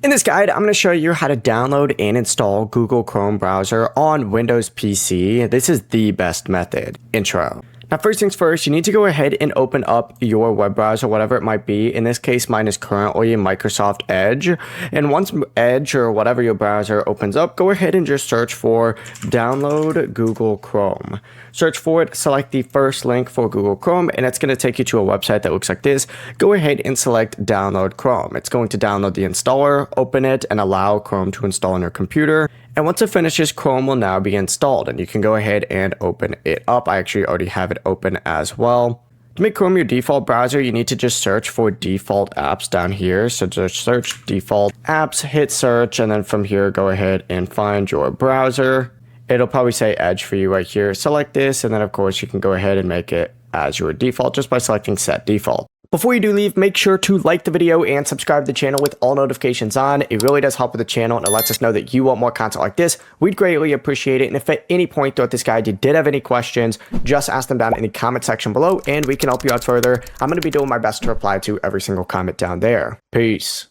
In this guide, I'm going to show you how to download and install Google Chrome browser on Windows PC. This is the best method. Intro. Now, first things first, you need to go ahead and open up your web browser, whatever it might be. In this case, mine is currently Microsoft Edge. And once Edge or whatever your browser opens up, go ahead and just search for download Google Chrome. Search for it, select the first link for Google Chrome, and it's going to take you to a website that looks like this. Go ahead and select download Chrome. It's going to download the installer, open it, and allow Chrome to install on your computer. And once it finishes, Chrome will now be installed, and you can go ahead and open it up. I actually already have it open as well. To make Chrome your default browser, you need to just search for default apps down here. So just search default apps, hit search, and then from here, go ahead and find your browser. It'll probably say Edge for you right here. Select this, and then of course you can go ahead and make it as your default just by selecting set default. Before you do leave, make sure to like the video and subscribe to the channel with all notifications on. It really does help with the channel, and it lets us know that you want more content like this. We'd greatly appreciate it. And if at any point throughout this guide you did have any questions, just ask them down in the comment section below and we can help you out further. I'm going to be doing my best to reply to every single comment down there. Peace.